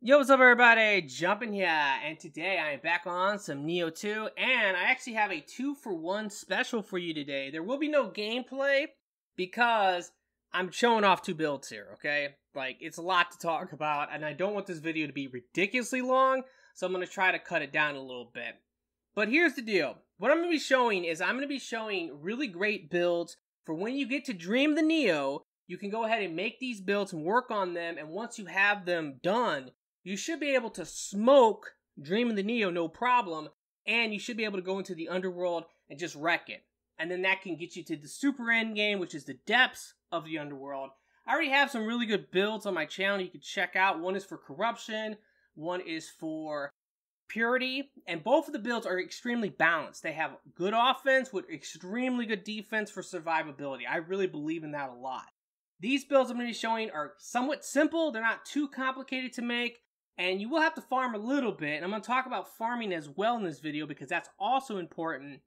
Yo, what's up everybody? Jumpin' here, and today I am back on some Nioh 2, and I actually have a 2-for-1 special for you today. There will be no gameplay, because I'm showing off two builds here, okay? Like, it's a lot to talk about, and I don't want this video to be ridiculously long, so I'm going to try to cut it down a little bit. But here's the deal. What I'm going to be showing is I'm going to be showing really great builds for when you get to Dream the Nioh. You can go ahead and make these builds and work on them, and once you have them done, you should be able to smoke Dream of the Nioh no problem, and you should be able to go into the Underworld and just wreck it. And then that can get you to the super end game, which is the depths of the Underworld. I already have some really good builds on my channel you can check out. One is for Corruption, one is for Purity, and both of the builds are extremely balanced. They have good offense with extremely good defense for survivability. I really believe in that a lot. These builds I'm going to be showing are somewhat simple. They're not too complicated to make. And you will have to farm a little bit, and I'm going to talk about farming as well in this video because that's also important.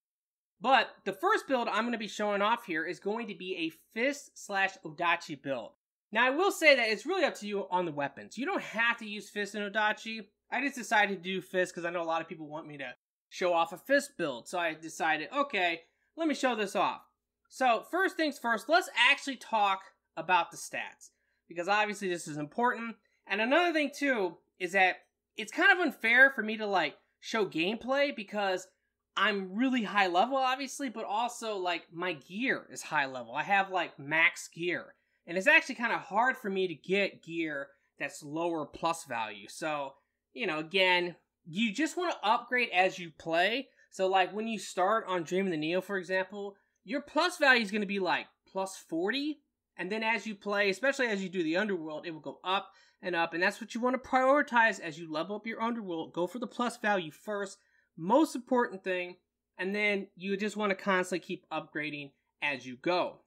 But the first build I'm going to be showing off here is going to be a Fist/Odachi build. Now I will say that it's really up to you on the weapons. You don't have to use Fist and Odachi. I just decided to do Fist because I know a lot of people want me to show off a Fist build. So I decided, okay, let me show this off. So first things first, let's actually talk about the stats, because obviously this is important. And another thing too is that it's kind of unfair for me to like show gameplay because I'm really high level obviously, but also like my gear is high level. I have like max gear, and it's actually kind of hard for me to get gear that's lower plus value. So, you know, again, you just want to upgrade as you play. So like when you start on Dream of the Nioh, for example, your plus value is going to be like plus 40. And then as you play, especially as you do the Underworld, it will go up and up. And that's what you want to prioritize as you level up your Underworld. Go for the plus value first. Most important thing. And then you just want to constantly keep upgrading as you go.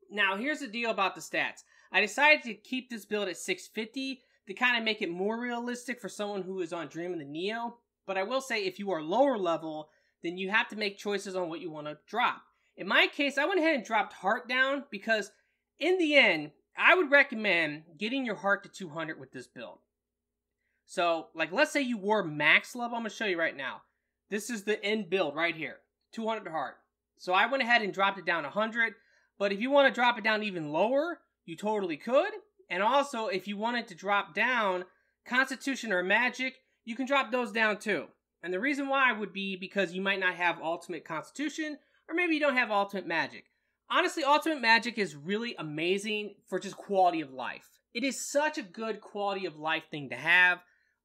Now, here's the deal about the stats. I decided to keep this build at 650 to kind of make it more realistic for someone who is on Dream of the Nioh. But I will say if you are lower level, then you have to make choices on what you want to drop. In my case, I went ahead and dropped Heart down because in the end, I would recommend getting your heart to 200 with this build. So, like, let's say you were max level. I'm going to show you right now. This is the end build right here. 200 heart. So I went ahead and dropped it down 100. But if you want to drop it down even lower, you totally could. And also, if you wanted to drop down Constitution or Magic, you can drop those down too. And the reason why would be because you might not have Ultimate Constitution, or maybe you don't have Ultimate Magic. Honestly, Ultimate Magic is really amazing for just quality of life. It is such a good quality of life thing to have.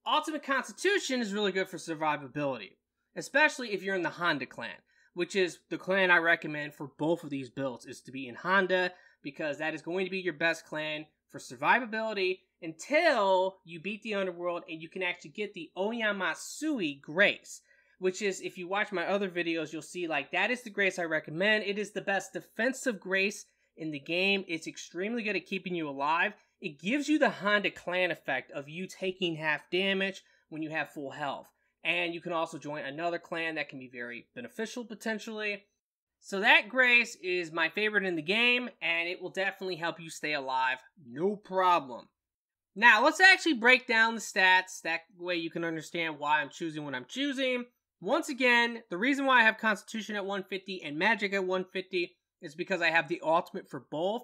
Ultimate Constitution is really good for survivability, especially if you're in the Honda clan, which is the clan I recommend for both of these builds, is to be in Honda, because that is going to be your best clan for survivability until you beat the Underworld and you can actually get the Oyamasui Grace. Which is, if you watch my other videos, you'll see, like, that is the grace I recommend. It is the best defensive grace in the game. It's extremely good at keeping you alive. It gives you the Honda clan effect of you taking half damage when you have full health. And you can also join another clan that can be very beneficial, potentially. So that grace is my favorite in the game, and it will definitely help you stay alive. No problem. Now, let's actually break down the stats. That way you can understand why I'm choosing what I'm choosing. Once again, the reason why I have Constitution at 150 and Magic at 150 is because I have the ultimate for both.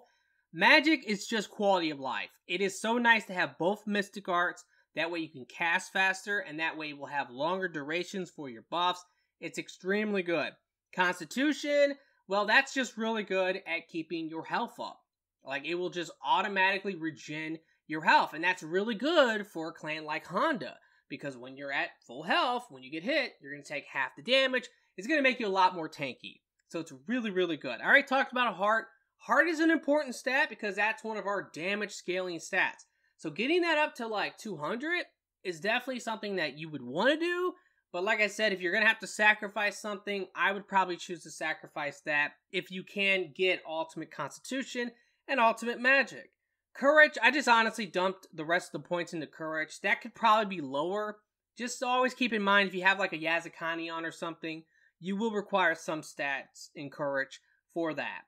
Magic is just quality of life. It is so nice to have both Mystic Arts. That way you can cast faster, and that way you will have longer durations for your buffs. It's extremely good. Constitution, well, that's just really good at keeping your health up. Like, it will just automatically regen your health, and that's really good for a clan like Honda. Because when you're at full health, when you get hit, you're going to take half the damage. It's going to make you a lot more tanky. So it's really, really good. I already talked about a heart. Heart is an important stat because that's one of our damage scaling stats. So getting that up to like 200 is definitely something that you would want to do. But like I said, if you're going to have to sacrifice something, I would probably choose to sacrifice that if you can get Ultimate Constitution and Ultimate Magic. Courage, I just honestly dumped the rest of the points into Courage. That could probably be lower. Just always keep in mind, if you have like a Yazakani on or something, you will require some stats in Courage for that.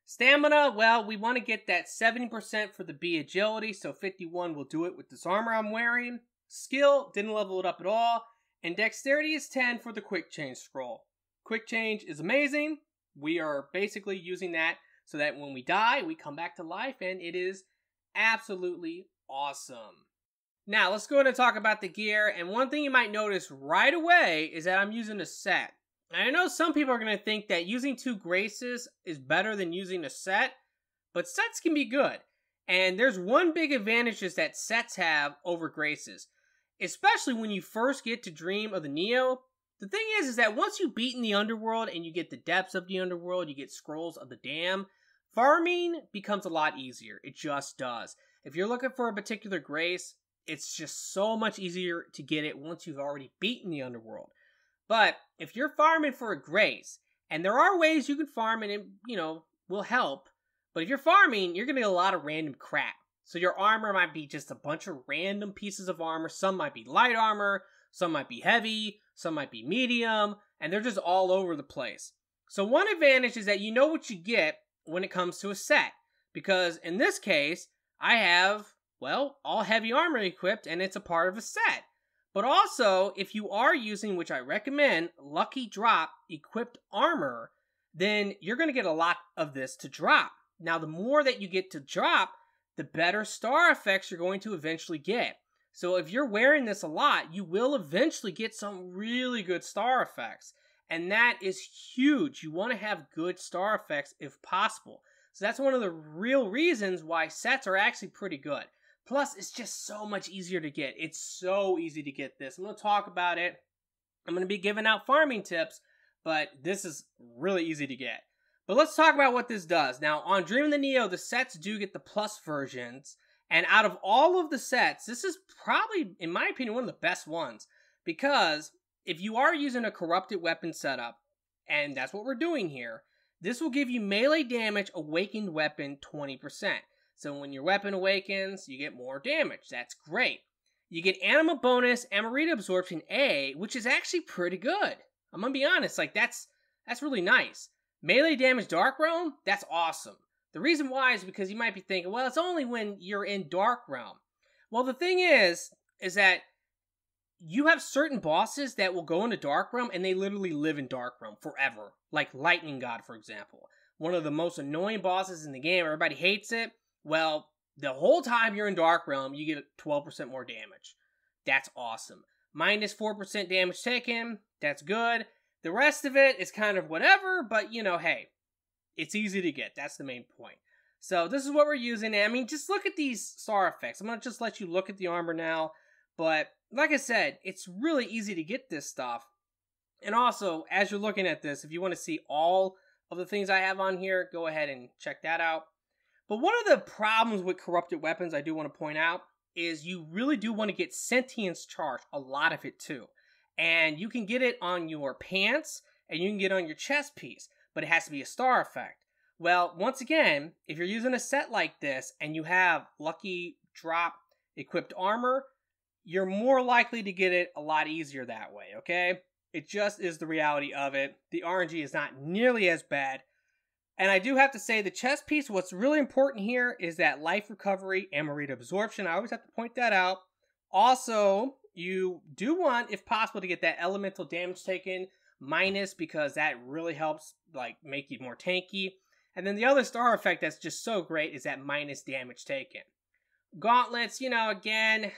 Stamina, well, we want to get that 70% for the B agility, so 51 will do it with this armor I'm wearing. Skill, didn't level it up at all. And dexterity is 10 for the quick change scroll. Quick change is amazing. We are basically using that so that when we die, we come back to life, and it is absolutely awesome. Now, let's go ahead and talk about the gear. And one thing you might notice right away is that I'm using a set. And I know some people are going to think that using 2 graces is better than using a set, but sets can be good. And there's one big advantage that sets have over graces, especially when you first get to Dream of the Nioh. The thing is that once you've beaten the Underworld and you get the depths of the Underworld, you get Scrolls of the Dam, farming becomes a lot easier. It just does. If you're looking for a particular grace, it's just so much easier to get it once you've already beaten the Underworld. But if you're farming for a grace, and there are ways you can farm and it, will help, but if you're farming, you're going to get a lot of random crap. So your armor might be just a bunch of random pieces of armor. Some might be light armor, some might be heavy, some might be medium, and they're just all over the place. So one advantage is that you know what you get when it comes to a set. Because in this case, I have, all heavy armor equipped, and it's a part of a set. But also, if you are using, which I recommend, Lucky Drop equipped armor, then you're going to get a lot of this to drop. Now, the more that you get to drop, the better star effects you're going to eventually get. So if you're wearing this a lot, you will eventually get some really good star effects. And that is huge. You want to have good star effects if possible. So that's one of the real reasons why sets are actually pretty good. Plus, it's just so much easier to get. It's so easy to get this. I'm going to talk about it. I'm going to be giving out farming tips, but this is really easy to get. But let's talk about what this does. Now, on Dream of the Nioh, the sets do get the plus versions. And out of all of the sets, this is probably, in my opinion, one of the best ones. Because if you are using a corrupted weapon setup, and that's what we're doing here, this will give you melee damage awakened weapon 20%. So when your weapon awakens, you get more damage. That's great. You get Anima bonus, Amarita absorption A, which is actually pretty good. I'm gonna be honest, that's really nice. Melee damage Dark Realm, that's awesome. The reason why is because you might be thinking, it's only when you're in Dark Realm. Well, the thing is that you have certain bosses that will go into Dark Realm and they literally live in Dark Realm forever. Like Lightning God, for example. One of the most annoying bosses in the game, everybody hates it. Well, the whole time you're in Dark Realm, you get 12% more damage. That's awesome. Minus 4% damage taken, that's good. The rest of it is kind of whatever, but hey, it's easy to get. That's the main point. So this is what we're using. I mean, just look at these star effects. I'm going to just let you look at the armor now. But like I said, it's really easy to get this stuff. And also, as you're looking at this, if you want to see all of the things I have on here, go ahead and check that out. But one of the problems with corrupted weapons I do want to point out is you really do want to get Sentience Charge, a lot of it too. And you can get it on your pants, and you can get it on your chest piece, but it has to be a star effect. Well, once again, if you're using a set like this, and you have Lucky Drop equipped armor, you're more likely to get it a lot easier that way, okay? It just is the reality of it. The RNG is not nearly as bad. And I do have to say, the chest piece, what's really important here is that life recovery and Amarita absorption. I always have to point that out. Also, you do want, if possible, to get that elemental damage taken minus, because that really helps make you more tanky. And then the other star effect that's just so great is that minus damage taken. Gauntlets, again,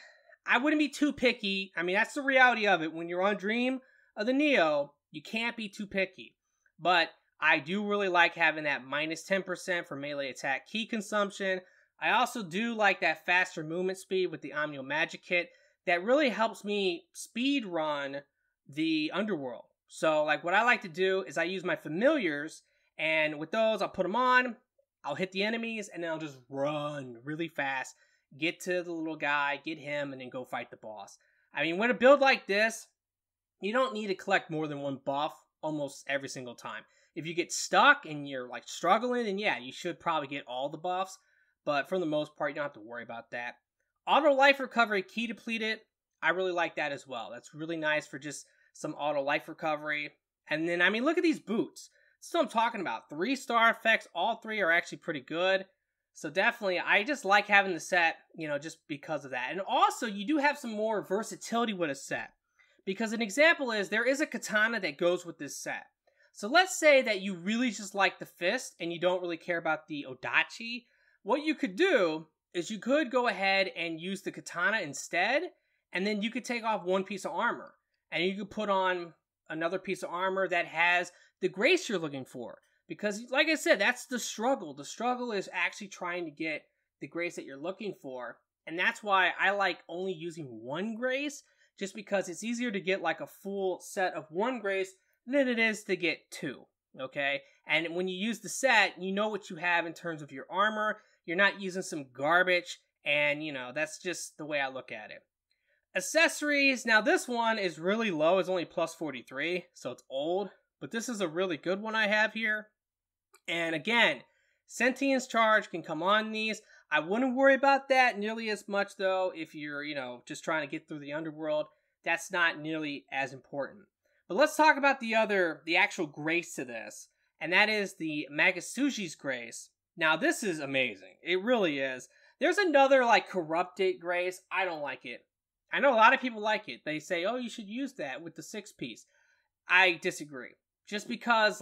I wouldn't be too picky. I mean, that's the reality of it. When you're on Dream of the Nioh, you can't be too picky. But I do really like having that minus 10% for melee attack key consumption. I also do like that faster movement speed with the Omnio Magic Kit. That really helps me speed run the Underworld. So what I like to do is I use my familiars, and with those I'll put them on, I'll hit the enemies, and then I'll just run really fast, get to the little guy, get him, and then go fight the boss. I mean, with a build like this, you don't need to collect more than one buff almost every single time. If you get stuck and you're struggling, then yeah, you should probably get all the buffs, but for the most part, you don't have to worry about that. Auto life recovery key depleted, I really like that as well. That's really nice for just some auto life recovery. And then, I mean, look at these boots. That's what I'm talking about. 3-star effects, all 3 are actually pretty good. So definitely, I just like having the set, just because of that. And also, you do have some more versatility with a set. Because an example is, there is a katana that goes with this set. So let's say that you really just like the fist and you don't really care about the odachi. What you could do is you could go ahead and use the katana instead, and then you could take off one piece of armor. And you could put on another piece of armor that has the grace you're looking for. Because, like I said, that's the struggle. The struggle is actually trying to get the grace that you're looking for. And that's why I like only using one grace, just because it's easier to get like a full set of one grace than it is to get two, okay? And when you use the set, you know what you have in terms of your armor. You're not using some garbage, and, that's just the way I look at it. Accessories, now this one is really low. It's only plus 43, so it's old. But this is a really good one I have here. And again, Sentience Charge can come on these. I wouldn't worry about that nearly as much, though, if you're, just trying to get through the Underworld. That's not nearly as important. But let's talk about the actual grace to this. And that is the Magasuji's grace. Now, this is amazing. It really is. There's another, corrupted grace. I don't like it. I know a lot of people like it. They say, oh, you should use that with the 6-piece. I disagree. Just because,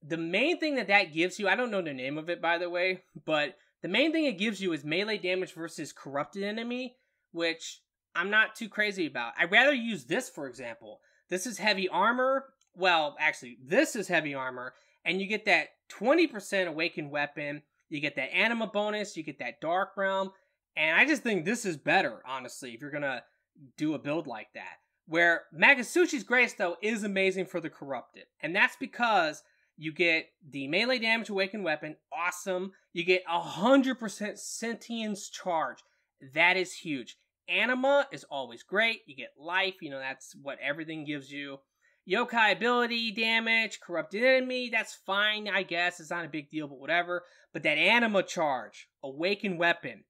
the main thing that gives you, I don't know the name of it, by the way, but the main thing it gives you is melee damage versus corrupted enemy, which I'm not too crazy about. I'd rather use this, for example. This is heavy armor. Well, actually, this is heavy armor, and you get that 20% awakened weapon. You get that anima bonus. You get that dark realm. And I just think this is better, honestly, if you're going to do a build like that. Where Magasuchi's Grace, though, is amazing for the corrupted. And that's because you get the melee damage awakened weapon. Awesome. You get 100% Sentience Charge. That is huge. Anima is always great. You get life. That's what everything gives you. Yokai ability damage, corrupted enemy. That's fine, I guess. It's not a big deal, but whatever. But that anima charge, awakened weapon.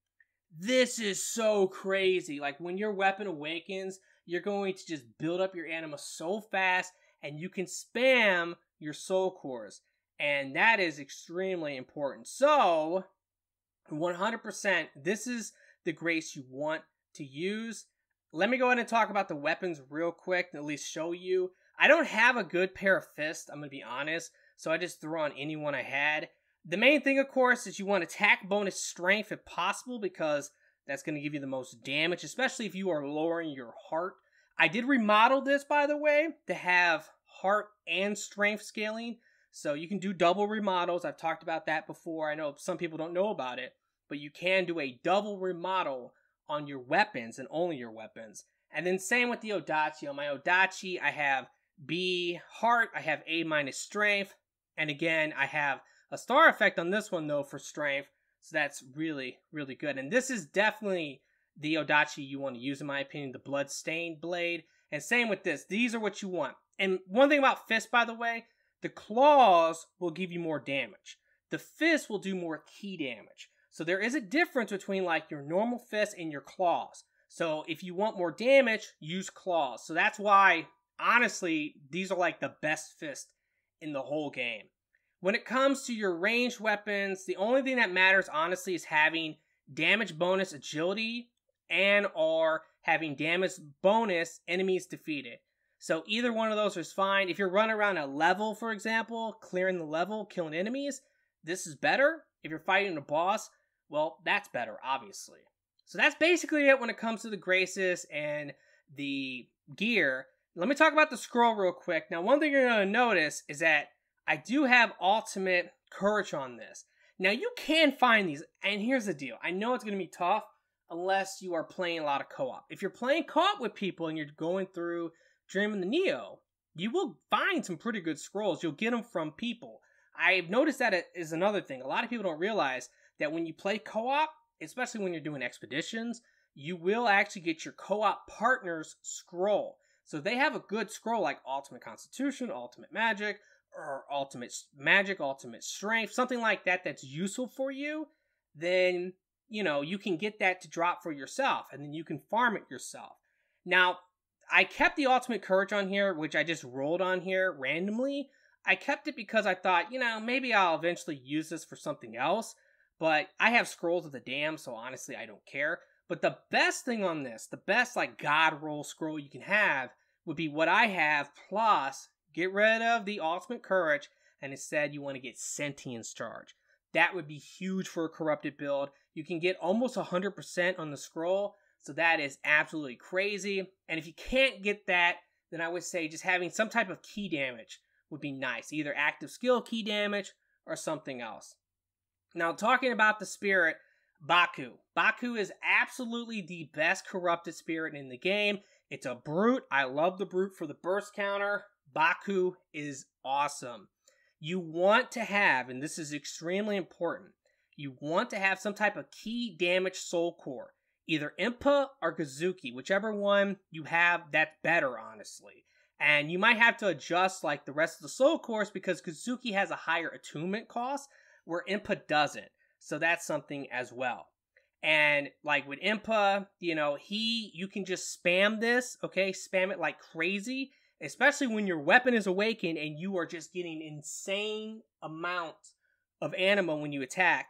This is so crazy. When your weapon awakens, you're going to just build up your anima so fast, and you can spam your soul cores. And that is extremely important. So, 100%, this is the grace you want to use. Let me go ahead and talk about the weapons real quick, and at least show you. I don't have a good pair of fists, I'm going to be honest, so I just threw on any one I had. The main thing, of course, is you want attack bonus strength if possible, because that's going to give you the most damage, especially if you are lowering your heart. I did remodel this, by the way, to have heart and strength scaling, so you can do double remodels. I've talked about that before. I know some people don't know about it, but you can do a double remodel on your weapons and only your weapons. And then same with the odachi. On my odachi, I have B heart, I have A minus strength, and again, I have a star effect on this one, though, for strength. So that's really, really good. And this is definitely the odachi you want to use, in my opinion, the blood-stained blade. And same with this. These are what you want. And one thing about fists, by the way, the claws will give you more damage. The fist will do more key damage. So there is a difference between, your normal fist and your claws. So if you want more damage, use claws. So that's why, honestly, these are, the best fist in the whole game. When it comes to your ranged weapons, the only thing that matters, honestly, is having damage bonus agility and or having damage bonus enemies defeated. So either one of those is fine. If you're running around a level, for example, clearing the level, killing enemies, this is better. If you're fighting a boss, well, that's better, obviously. So that's basically it when it comes to the graces and the gear. Let me talk about the scroll real quick. Now, one thing you're going to notice is that I do have ultimate courage on this. Now, you can find these, and here's the deal. I know it's going to be tough unless you are playing a lot of co-op. If you're playing co-op with people and you're going through Dream of the Nioh, you will find some pretty good scrolls. You'll get them from people. I've noticed that it is another thing. A lot of people don't realize that when you play co-op, especially when you're doing expeditions, you will actually get your co-op partner's scroll. So if they have a good scroll like Ultimate Constitution, Ultimate Magic, or Ultimate Magic, Ultimate Strength, something like that that's useful for you, then, you can get that to drop for yourself, and then you can farm it yourself. Now, I kept the Ultimate Courage on here, which I just rolled on here randomly. I kept it because I thought, maybe I'll eventually use this for something else. But I have scrolls of the dam, so honestly, I don't care. But the best thing on this, the best like god roll scroll you can have would be what I have, plus get rid of the ultimate courage, and instead you want to get sentience charge. That would be huge for a corrupted build. You can get almost 100% on the scroll, so that is absolutely crazy. And if you can't get that, then I would say just having some type of key damage would be nice. Either active skill key damage or something else. Now, talking about the spirit, Baku. Baku is absolutely the best corrupted spirit in the game. It's a brute. I love the brute for the burst counter. Baku is awesome. You want to have, and this is extremely important, you want to have some type of key damage soul core. Either Impa or Kazuki, whichever one you have, that's better, honestly. And you might have to adjust like the rest of the soul cores because Kazuki has a higher attunement cost where Impa doesn't. So that's something as well. And like with Impa, you can just spam this, okay? Spam it like crazy, especially when your weapon is awakened and you are just getting insane amounts of anima when you attack.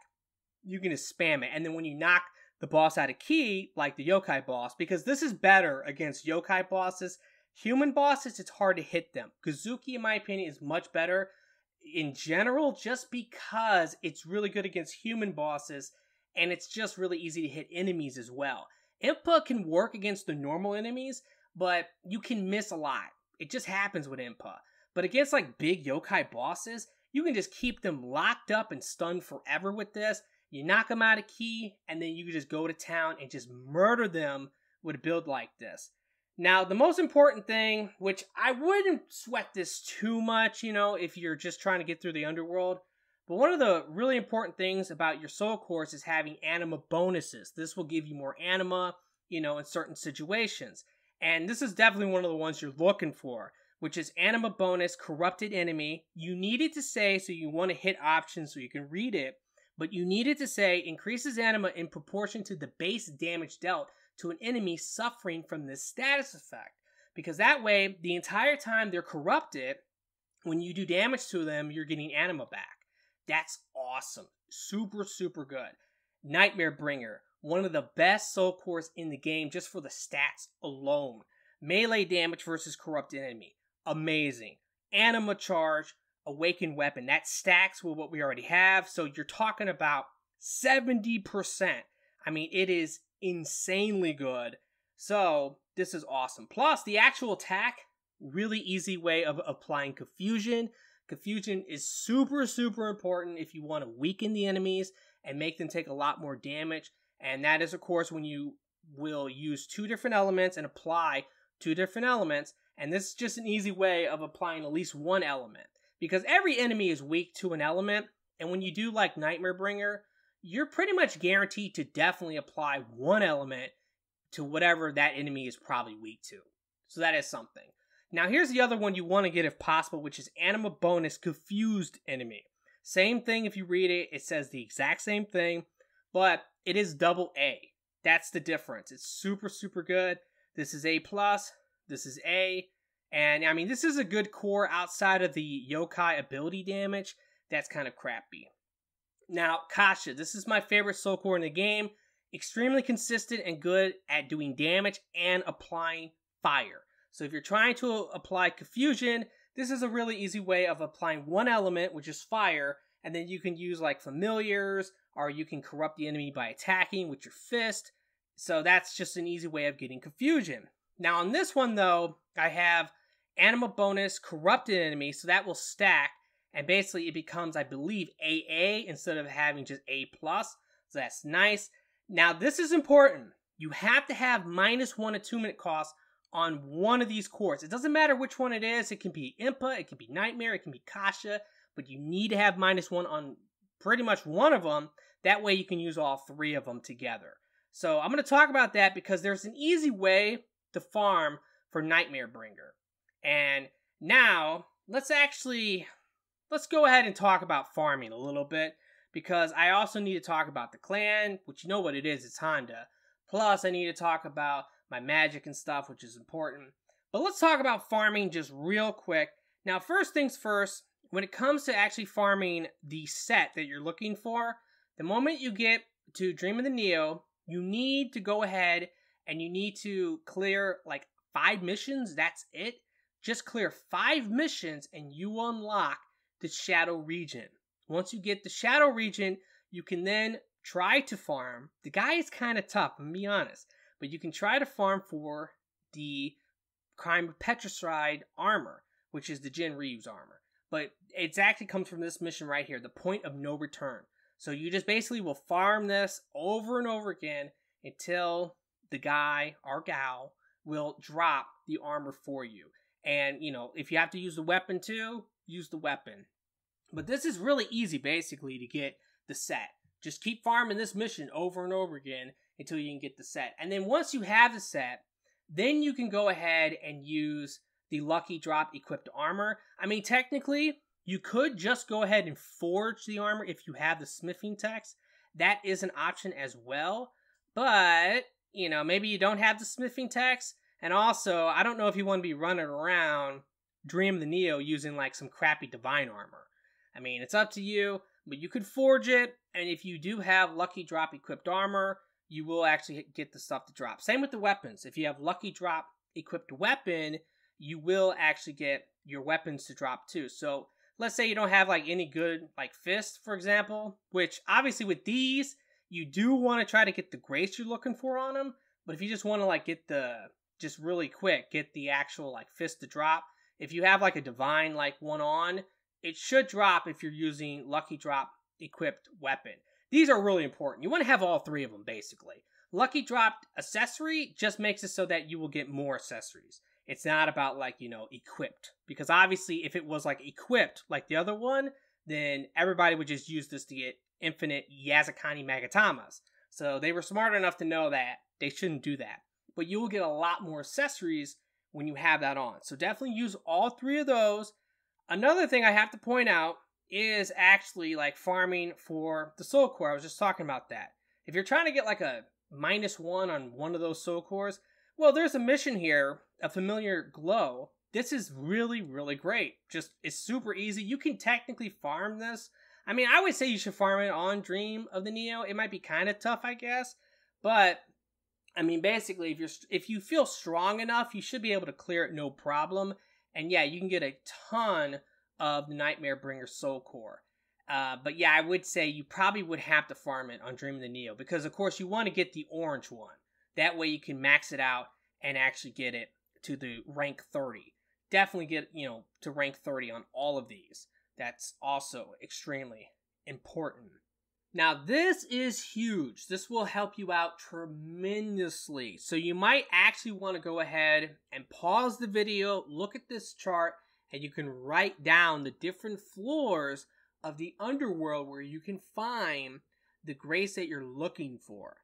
You can just spam it. And then when you knock the boss out of key, like the yokai boss, because this is better against yokai bosses. Human bosses, it's hard to hit them. Kazuki, in my opinion, is much better in general, just because it's really good against human bosses, and it's just really easy to hit enemies as well. Impa can work against the normal enemies, but you can miss a lot. It just happens with Impa. But against like big yokai bosses, you can just keep them locked up and stunned forever with this. You knock them out of key, and then you can just go to town and just murder them with a build like this. Now, the most important thing, which I wouldn't sweat this too much, if you're just trying to get through the Underworld, but one of the really important things about your soul cores is having anima bonuses. This will give you more anima, in certain situations. And this is definitely one of the ones you're looking for, which is anima bonus corrupted enemy. You need it to say, so you want to hit options so you can read it, but you need it to say increases anima in proportion to the base damage dealt to an enemy suffering from this status effect. Because that way, the entire time they're corrupted, when you do damage to them, you're getting anima back. That's awesome. Super, super good. Nightmare Bringer, one of the best soul cores in the game just for the stats alone. Melee damage versus corrupted enemy. Amazing. Anima charge, awakened weapon. That stacks with what we already have. So you're talking about 70%. I mean, it is insanely good. So this is awesome. Plus, the actual attack, really easy way of applying confusion. Confusion is super, super important if you want to weaken the enemies and make them take a lot more damage. And that is, of course, when you will use two different elements and apply two different elements. And this is just an easy way of applying at least one element. Because every enemy is weak to an element. And when you do like Nightmare Bringer, you're pretty much guaranteed to definitely apply one element to whatever that enemy is probably weak to. So that is something. Now here's the other one you want to get if possible, which is Anima Bonus Confused Enemy. Same thing if you read it, it says the exact same thing, but it is double A. That's the difference. It's super, super good. This is A+, this is A, and I mean, this is a good core outside of the yokai ability damage. That's kind of crappy. Now, Kasha, this is my favorite soul core in the game. Extremely consistent and good at doing damage and applying fire. So if you're trying to apply confusion, this is a really easy way of applying one element, which is fire, and then you can use like familiars, or you can corrupt the enemy by attacking with your fist. So that's just an easy way of getting confusion. Now on this one though, I have Anima Bonus Corrupted Enemy, so that will stack. And basically it becomes, I believe, AA instead of having just A+. So that's nice. Now this is important. You have to have -1 attunement cost on one of these cores. It doesn't matter which one it is. It can be Impa, it can be Nightmare, it can be Kasha. But you need to have -1 on pretty much one of them. That way you can use all three of them together. So I'm going to talk about that because there's an easy way to farm for Nightmare Bringer. And now, let's go ahead and talk about farming a little bit, because I also need to talk about the clan, which you know what it is, it's Honda. Plus, I need to talk about my magic and stuff, which is important. But let's talk about farming just real quick. Now, first things first, when it comes to actually farming the set that you're looking for, The moment you get to Dream of the Nioh, you need to go ahead and you need to clear like 5 missions. That's it. Just clear 5 missions and you unlock the Shadow Region. Once you get the Shadow Region, you can then try to farm. The guy is kind of tough, I'm gonna be honest, but you can try to farm for the Crime Petrified armor, which is the Jin Ryu's armor. But it actually comes from this mission right here, the point of no return. So you just basically will farm this over and over again until the guy or gal will drop the armor for you. And, you know, if you have to use the weapon too, use the weapon. But this is really easy, basically, to get the set. Just keep farming this mission over and over again until you can get the set. And then once you have the set, then you can go ahead and use the Lucky Drop equipped armor. I mean, technically, you could just go ahead and forge the armor if you have the smithing text. That is an option as well. But, you know, maybe you don't have the smithing text. And also, I don't know if you want to be running around Dream of the Nioh using like some crappy divine armor. I mean, it's up to you, but you could forge it. And if you do have Lucky Drop equipped armor, you will actually get the stuff to drop. Same with the weapons. If you have Lucky Drop equipped weapon, you will actually get your weapons to drop too. So let's say you don't have like any good like fists, for example, which obviously with these, you do want to try to get the grace you're looking for on them. But if you just want to like get the, just really quick, get the actual like fist to drop, if you have like a divine like one on, it should drop if you're using Lucky Drop equipped weapon. These are really important. You want to have all 3 of them basically. Lucky Drop accessory just makes it so that you will get more accessories. It's not about like, you know, equipped. Because obviously if it was like equipped like the other one, then everybody would just use this to get infinite Yazakani Magatamas. So they were smart enough to know that they shouldn't do that. But you will get a lot more accessories when you have that on. So definitely use all 3 of those. Another thing I have to point out is actually like farming for the soul core. I was just talking about that. If you're trying to get like a -1 on one of those soul cores, well, there's a mission here, a familiar glow. This is really, really great. Just, it's super easy. You can technically farm this. I mean, I would say you should farm it on Dream of the Nioh. It might be kind of tough, I guess. But, I mean, basically, if you feel strong enough, you should be able to clear it no problem. And yeah, you can get a ton of the Nightmare Bringer Soul Core. But yeah, I would say you probably would have to farm it on Dream of the Nioh. Because, of course, you want to get the orange one. That way you can max it out and actually get it to the rank 30. Definitely get, you know, to rank 30 on all of these. That's also extremely important. Now, this is huge. This will help you out tremendously. So you might actually want to go ahead and pause the video, look at this chart, and you can write down the different floors of the Underworld where you can find the grace that you're looking for.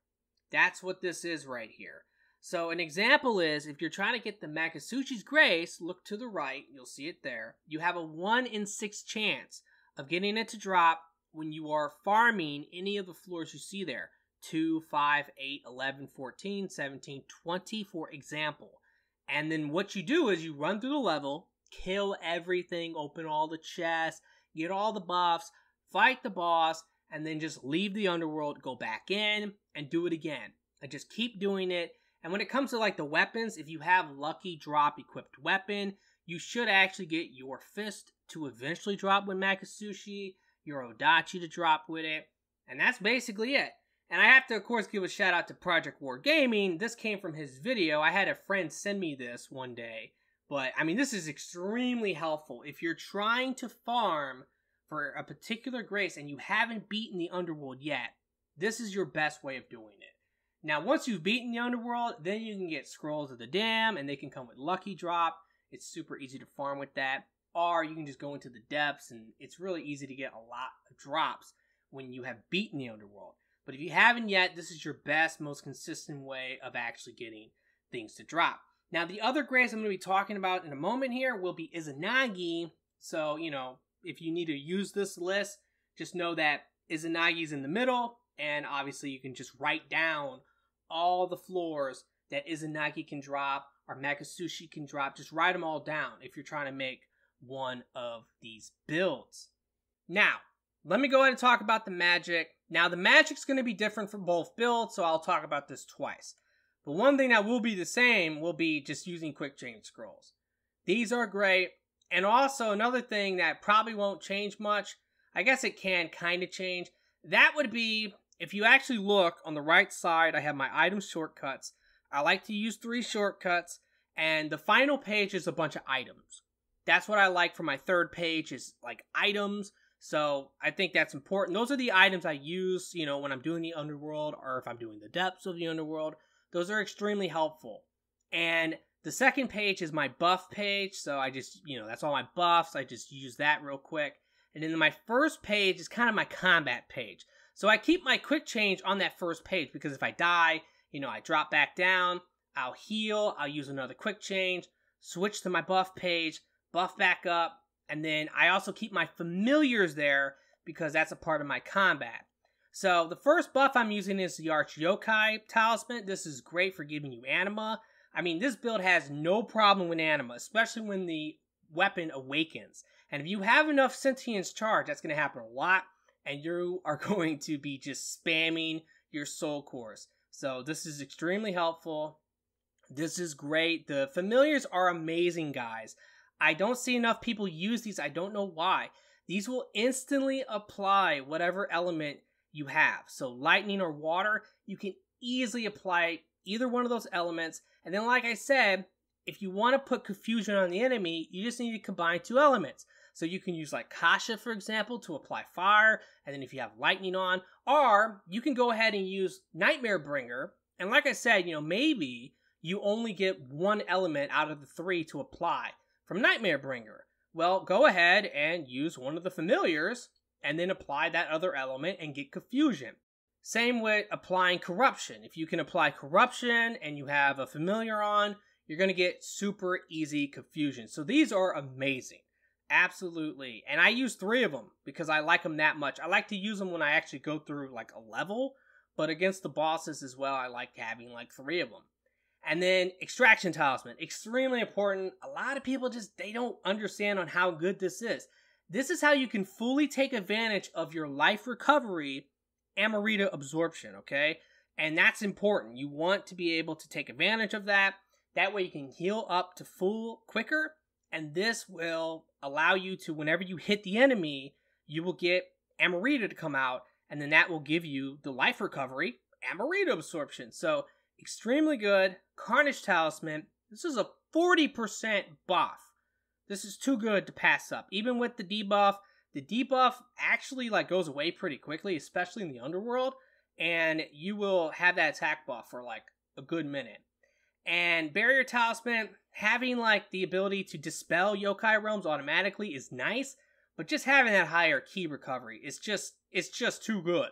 That's what this is right here. So an example is, if you're trying to get the Makatsushi's Grace, look to the right, you'll see it there. You have a 1 in 6 chance of getting it to drop when you are farming any of the floors you see there. 2, 5, 8, 11, 14, 17, 20, for example. And then what you do is you run through the level, kill everything, open all the chests, get all the buffs, fight the boss, and then just leave the Underworld, go back in, and do it again. And just keep doing it. And when it comes to like the weapons, if you have Lucky Drop equipped weapon, you should actually get your fist to eventually drop with Makatsushi, your Odachi to drop with it, and that's basically it. And I have to, of course, give a shout out to Project War Gaming. This came from his video. I had a friend send me this one day. But, I mean, this is extremely helpful. If you're trying to farm for a particular grace and you haven't beaten the Underworld yet, this is your best way of doing it. Now, once you've beaten the Underworld, then you can get Scrolls of the Dam, and they can come with Lucky Drop. It's super easy to farm with that. Or you can just go into the depths, and it's really easy to get a lot of drops when you have beaten the Underworld. But if you haven't yet, this is your best, most consistent way of actually getting things to drop. Now, the other grace I'm going to be talking about in a moment here will be Izanagi. So, you know, if you need to use this list, just know that Izanagi's in the middle, and obviously you can just write down all the floors that Izanagi can drop or Makatsushi can drop. Just write them all down if you're trying to make one of these builds. Now, let me go ahead and talk about the magic Now, the magic's going to be different for both builds, so I'll talk about this twice. But one thing that will be the same will be just using quick change scrolls. These are great. And also another thing that probably won't change much, I guess it can kind of change, that would be if you actually look on the right side, I have my item shortcuts. I like to use 3 shortcuts, and the final page is a bunch of items. That's what I like for my third page is like items. So I think that's important. Those are the items I use, when I'm doing the Underworld or if I'm doing the depths of the Underworld. Those are extremely helpful. And the second page is my buff page. So I just, that's all my buffs. I just use that real quick. And then my first page is kind of my combat page. So I keep my quick change on that first page because if I die, I drop back down, I'll heal, I'll use another quick change, switch to my buff page, buff back up, and then I also keep my familiars there because that's a part of my combat. So the first buff I'm using is the Arch Yokai Talisman. This is great for giving you anima. I mean, this build has no problem with anima, especially when the weapon awakens. And if you have enough Sentience Charge, that's going to happen a lot, and you are going to be just spamming your soul cores. So this is extremely helpful. This is great. The familiars are amazing, guys. I don't see enough people use these. I don't know why. These will instantly apply whatever element you have. So lightning or water, you can easily apply either one of those elements. And then like I said, if you want to put confusion on the enemy, you just need to combine 2 elements. So you can use like Kasha, for example, to apply fire. And then if you have lightning on, or you can go ahead and use Nightmare Bringer. And like I said, maybe you only get 1 element out of the 3 to apply from Nightmare Bringer. Well, go ahead and use one of the familiars and then apply that other element and get confusion. Same with applying corruption. If you can apply corruption and you have a familiar on, you're going to get super easy confusion. So these are amazing. Absolutely. And I use 3 of them because I like them that much. I like to use them when I actually go through like a level, but against the bosses as well, I like having like 3 of them. And then Extraction Talisman, extremely important. A lot of people they don't understand on how good this is. This is how you can fully take advantage of your life recovery Amarita absorption, okay? And that's important. You want to be able to take advantage of that. That way you can heal up to full quicker. And this will allow you to, whenever you hit the enemy, you will get Amarita to come out. And then that will give you the life recovery Amarita absorption. So extremely good. Carnage Talisman. This is a 40% buff. This is too good to pass up. Even with the debuff actually goes away pretty quickly, especially in the Underworld. And you will have that attack buff for like a good minute. And Barrier Talisman, having the ability to dispel yokai realms automatically is nice, but just having that higher key recovery is just too good.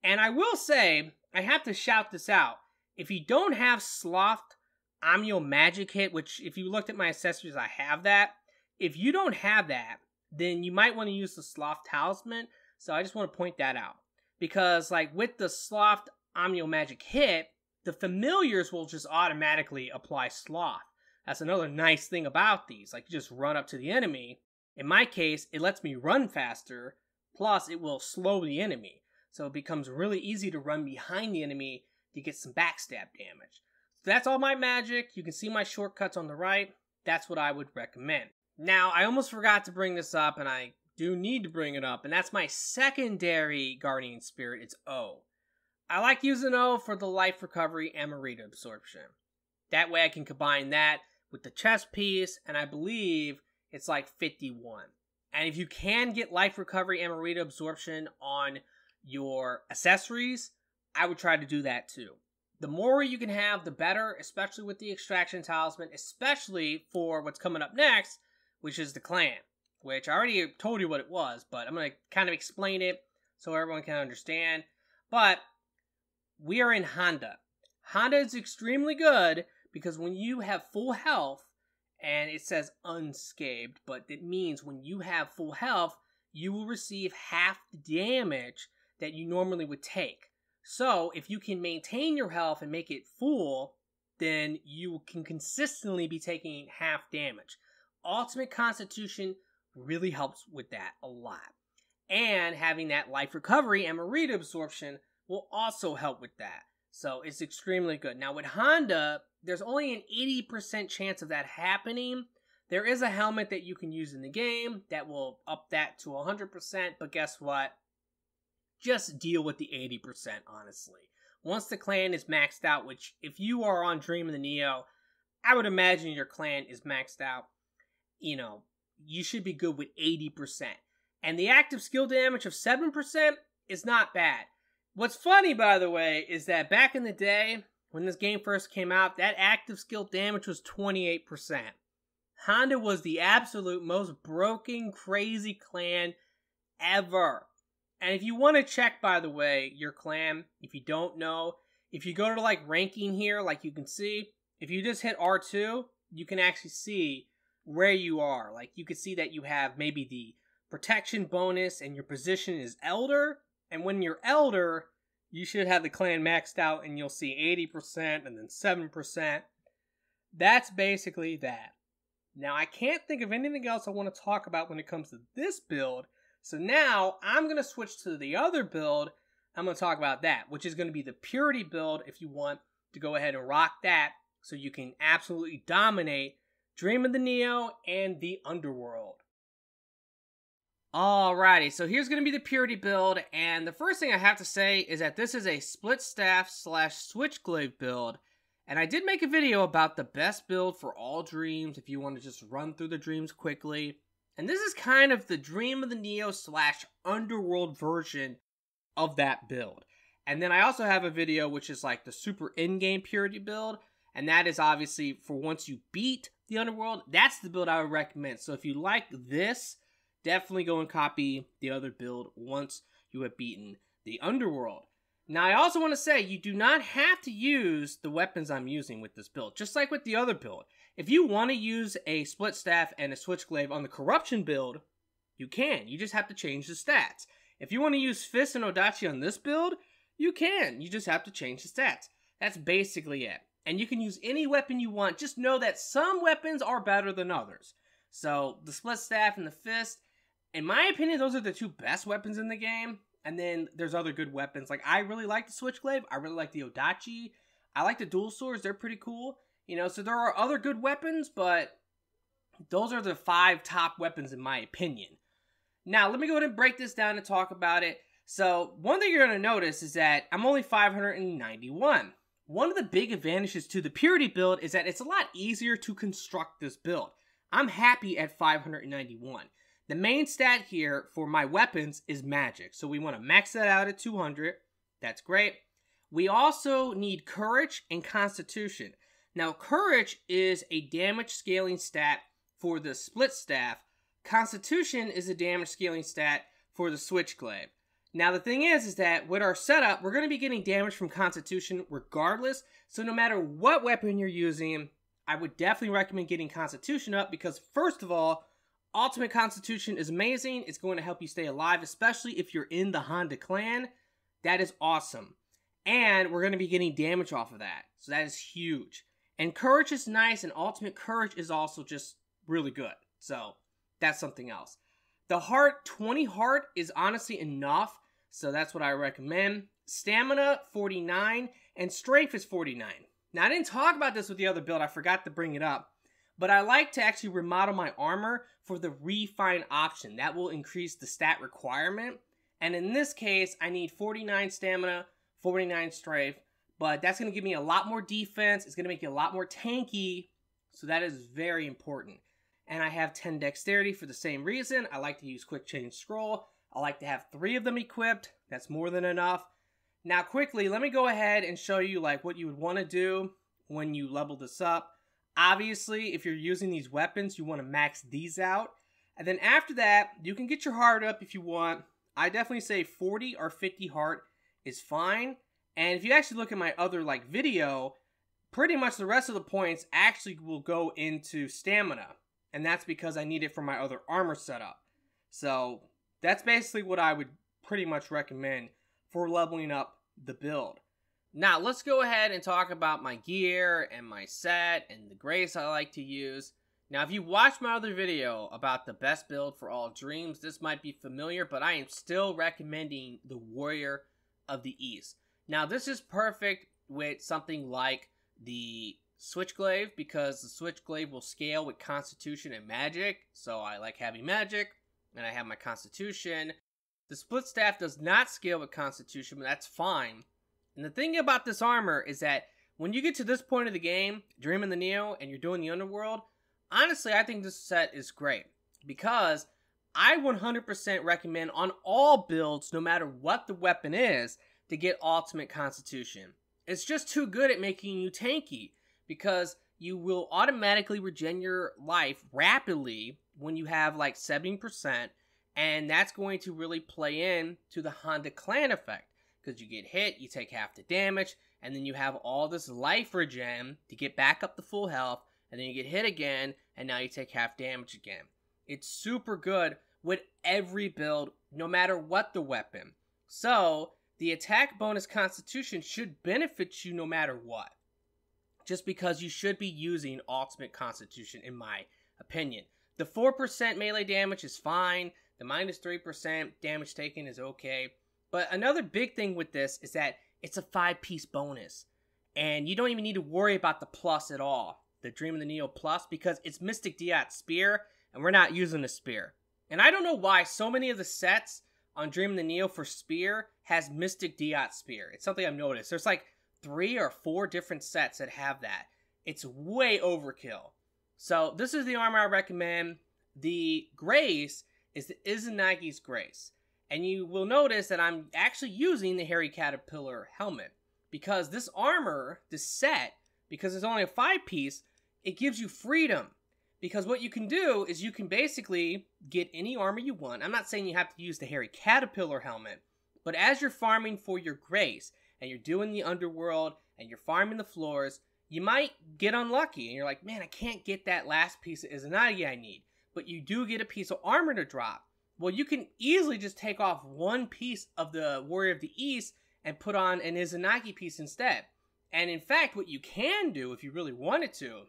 And I will say, I have to shout this out. If you don't have Sloth Amio Magic Hit, which if you looked at my accessories, I have that. If you don't have that, then you might want to use the Sloth Talisman. So I just want to point that out. Because with the Sloth Amio Magic Hit, the familiars will just automatically apply Sloth. That's another nice thing about these. You just run up to the enemy. In my case, it lets me run faster. Plus, it will slow the enemy. So it becomes really easy to run behind the enemy to get some backstab damage. So that's all my magic. You can see my shortcuts on the right. That's what I would recommend. Now, I almost forgot to bring this up, and I do need to bring it up, and that's my secondary Guardian Spirit. It's O. I like using O for the life recovery Amarita absorption. That way I can combine that with the chest piece, and I believe it's 51. And if you can get life recovery Amarita absorption on your accessories, I would try to do that too. The more you can have, the better, especially with the Extraction Talisman, especially for what's coming up next, which is the Clan, which I already told you what it was, but I'm going to kind of explain it so everyone can understand. But we are in Honda. Honda is extremely good because when you have full health, and it says unscathed, but it means when you have full health, you will receive half the damage that you normally would take. So if you can maintain your health and make it full, then you can consistently be taking half damage. Ultimate Constitution really helps with that a lot. And having that life recovery and Marita absorption will also help with that. So it's extremely good. Now with Honda, there's only an 80% chance of that happening. There is a helmet that you can use in the game that will up that to 100%, but guess what? Just deal with the 80%, honestly. Once the clan is maxed out, which if you are on Dream of the Nioh, I would imagine your clan is maxed out. You know, you should be good with 80%. And the active skill damage of 7% is not bad. What's funny, by the way, is that back in the day, when this game first came out, that active skill damage was 28%. Honda was the absolute most broken, crazy clan ever. And if you want to check, by the way, your clan, if you don't know, if you go to like ranking here, like you can see, if you just hit R2, you can actually see where you are. Like you can see that you have maybe the protection bonus and your position is Elder. And when you're Elder, you should have the clan maxed out and you'll see 80% and then 7%. That's basically that. Now I can't think of anything else I want to talk about when it comes to this build. So now I'm going to switch to the other build. I'm going to talk about that, which is going to be the Purity build if you want to go ahead and rock that so you can absolutely dominate Dream of the Nioh and the Underworld. Alrighty, so here's going to be the Purity build, and the first thing I have to say is that this is a split staff / switchglaive build, and I did make a video about the best build for all dreams if you want to just run through the dreams quickly. And this is kind of the Dream of the Nioh / Underworld version of that build. And then I also have a video which is like the super in-game Purity build. And that is obviously for once you beat the Underworld, that's the build I would recommend. So if you like this, definitely go and copy the other build once you have beaten the Underworld. Now I also want to say you do not have to use the weapons I'm using with this build, just like with the other build. If you want to use a split staff and a switchglaive on the corruption build, you can. You just have to change the stats. If you want to use Fist and Odachi on this build, you can. You just have to change the stats. That's basically it. And you can use any weapon you want. Just know that some weapons are better than others. So the split staff and the fist, in my opinion, those are the two best weapons in the game. And then there's other good weapons. Like I really like the switchglaive. I really like the Odachi. I like the dual swords. They're pretty cool. You know, so there are other good weapons, but those are the 5 top weapons in my opinion. Now, let me go ahead and break this down and talk about it. So, one thing you're going to notice is that I'm only 591. One of the big advantages to the Purity build is that it's a lot easier to construct this build. I'm happy at 591. The main stat here for my weapons is magic. So we want to max that out at 200. That's great. We also need courage and constitution. Now, courage is a damage scaling stat for the split staff. Constitution is a damage scaling stat for the switchglaive. Now, the thing is that with our setup, we're going to be getting damage from Constitution regardless. So no matter what weapon you're using, I would definitely recommend getting Constitution up because, first of all, Ultimate Constitution is amazing. It's going to help you stay alive, especially if you're in the Honda clan. That is awesome. And we're going to be getting damage off of that. So that is huge. And Courage is nice, and Ultimate Courage is also just really good. So that's something else. The heart, 20 heart is honestly enough. So that's what I recommend. Stamina, 49. And strength is 49. Now, I didn't talk about this with the other build. I forgot to bring it up. But I like to actually remodel my armor for the refine option. That will increase the stat requirement. And in this case, I need 49 stamina, 49 strength. But that's going to give me a lot more defense. It's going to make it a lot more tanky. So that is very important. And I have 10 dexterity for the same reason. I like to use quick change scroll. I like to have 3 of them equipped. That's more than enough. Now quickly, let me go ahead and show you like what you would want to do when you level this up. Obviously, if you're using these weapons, you want to max these out. And then after that, you can get your heart up if you want. I definitely say 40 or 50 heart is fine. And if you actually look at my other like video, pretty much the rest of the points actually will go into stamina. And that's because I need it for my other armor setup. So that's basically what I would pretty much recommend for leveling up the build. Now let's go ahead and talk about my gear and my set and the grace I like to use. Now, if you watched my other video about the best build for all dreams, this might be familiar, but I am still recommending the Warrior of the East. Now, this is perfect with something like the Switchglaive, because the Switchglaive will scale with Constitution and Magic, so I like having Magic, and I have my Constitution. The Split Staff does not scale with Constitution, but that's fine. And the thing about this armor is that when you get to this point of the game, Dreaming the Nioh, and you're doing the Underworld, honestly, I think this set is great, because I 100% recommend on all builds, no matter what the weapon is, to get Ultimate Constitution. It's just too good at making you tanky, because you will automatically regen your life rapidly when you have like 70%, and that's going to really play in to the Honda Clan effect, because you get hit, you take half the damage, and then you have all this life regen to get back up to full health, and then you get hit again, and now you take half damage again. It's super good with every build, no matter what the weapon. So, the attack bonus Constitution should benefit you no matter what, just because you should be using Ultimate Constitution, in my opinion. The 4% melee damage is fine, the minus 3% damage taken is okay, but another big thing with this is that it's a 5-piece bonus, and you don't even need to worry about the plus at all, the Dream of the Nioh plus, because it's Mystic Diot Spear, and we're not using a spear. And I don't know why so many of the sets on Dream of the Nioh for Spear has Mystic Diot Spear. It's something I've noticed. There's like 3 or 4 different sets that have that. It's way overkill. So this is the armor I recommend. The Grace is the Izanagi's Grace. And you will notice that I'm actually using the Hairy Caterpillar helmet, because this armor, this set, because it's only a 5-piece, it gives you freedom. Because what you can do is you can basically get any armor you want. I'm not saying you have to use the Hairy Caterpillar helmet, but as you're farming for your Grace, and you're doing the Underworld, and you're farming the floors, you might get unlucky, and you're like, man, I can't get that last piece of Izanagi I need. But you do get a piece of armor to drop. Well, you can easily just take off one piece of the Warrior of the East and put on an Izanagi piece instead. And in fact, what you can do, if you really wanted to,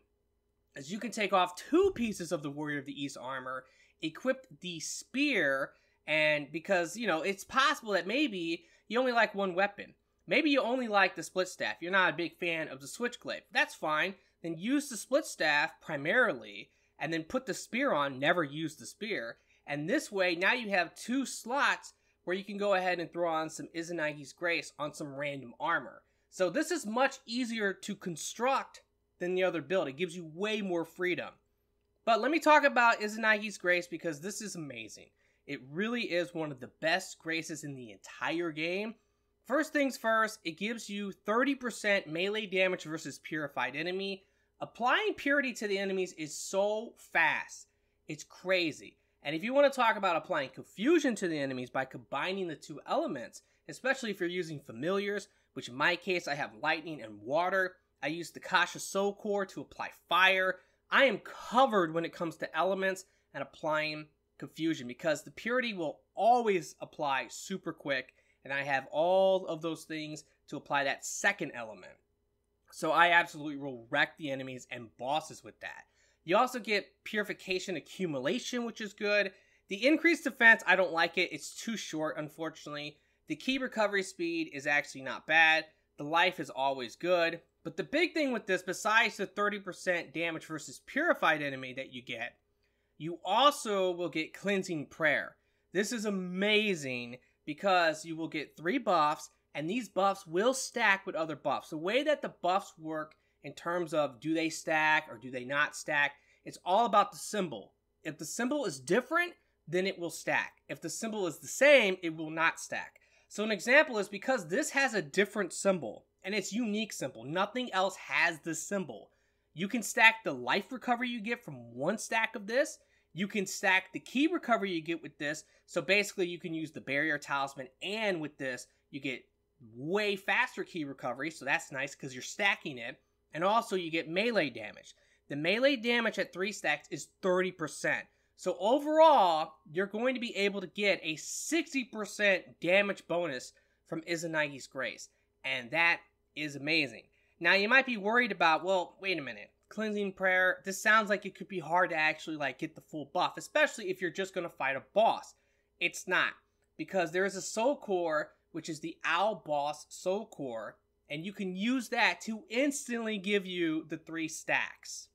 is you can take off 2 pieces of the Warrior of the East armor, equip the spear, and because, you know, it's possible that maybe you only like one weapon. Maybe you only like the Split Staff. You're not a big fan of the Switchglaive. That's fine. Then use the Split Staff primarily, and then put the spear on, never use the spear. And this way, now you have 2 slots where you can go ahead and throw on some Izanagi's Grace on some random armor. So this is much easier to construct than the other build. It gives you way more freedom. But let me talk about Izanagi's Grace, because this is amazing. It really is one of the best Graces in the entire game. First things first, it gives you 30% melee damage versus purified enemy. Applying purity to the enemies is so fast. It's crazy. And if you want to talk about applying confusion to the enemies by combining the 2 elements, especially if you're using familiars, which in my case I have lightning and water, I use the Kasha Soul Core to apply fire. I am covered when it comes to elements and applying confusion, because the purity will always apply super quick, and I have all of those things to apply that second element. So I absolutely will wreck the enemies and bosses with that. You also get Purification Accumulation, which is good. The increased defense, I don't like it. It's too short, unfortunately. The key recovery speed is actually not bad. The life is always good. But the big thing with this, besides the 30% damage versus purified enemy that you get, you also will get Cleansing Prayer. This is amazing because you will get 3 buffs, and these buffs will stack with other buffs. The way that the buffs work in terms of do they stack or do they not stack, it's all about the symbol. If the symbol is different, then it will stack. If the symbol is the same, it will not stack. So an example is, because this has a different symbol, and it's unique symbol, nothing else has this symbol. You can stack the life recovery you get from 1 stack of this. You can stack the key recovery you get with this. So basically you can use the barrier talisman, and with this you get way faster key recovery. So that's nice because you're stacking it. And also you get melee damage. The melee damage at 3 stacks is 30%. So overall, you're going to be able to get a 60% damage bonus from Izanagi's Grace. And that is amazing. Now you might be worried about, well, wait a minute. Cleansing Prayer, this sounds like it could be hard to actually like get the full buff, especially if you're just going to fight a boss. It's not, because there is a soul core, which is the Owl Boss Soul Core, and you can use that to instantly give you the 3 stacks.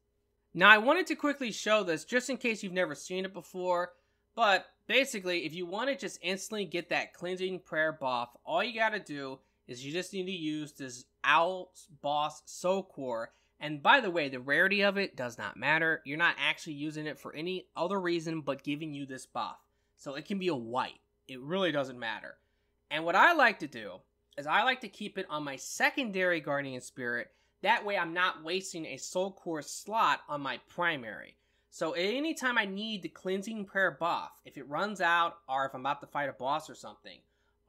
Now, I wanted to quickly show this just in case you've never seen it before, but basically, if you want to just instantly get that Cleansing Prayer buff, all you gotta do is you just need to use this Owl Boss Soul Core. And by the way, the rarity of it does not matter. You're not actually using it for any other reason but giving you this buff. So it can be a white. It really doesn't matter. And what I like to do is I like to keep it on my secondary Guardian Spirit. That way I'm not wasting a Soul Core slot on my primary. So anytime I need the Cleansing Prayer buff, if it runs out or if I'm about to fight a boss or something,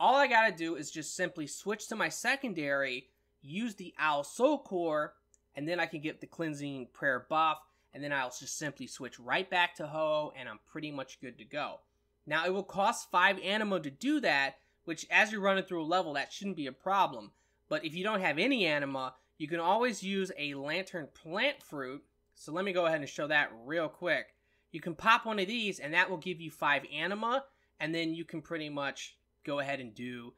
all I gotta do is just simply switch to my secondary, use the Owl Soul Core, and then I can get the Cleansing Prayer buff, and then I'll just simply switch right back to Ho, and I'm pretty much good to go. Now, it will cost 5 anima to do that, which as you're running through a level, that shouldn't be a problem. But if you don't have any anima, you can always use a Lantern Plant Fruit. So let me go ahead and show that real quick. You can pop one of these, and that will give you 5 anima, and then you can pretty much go ahead and do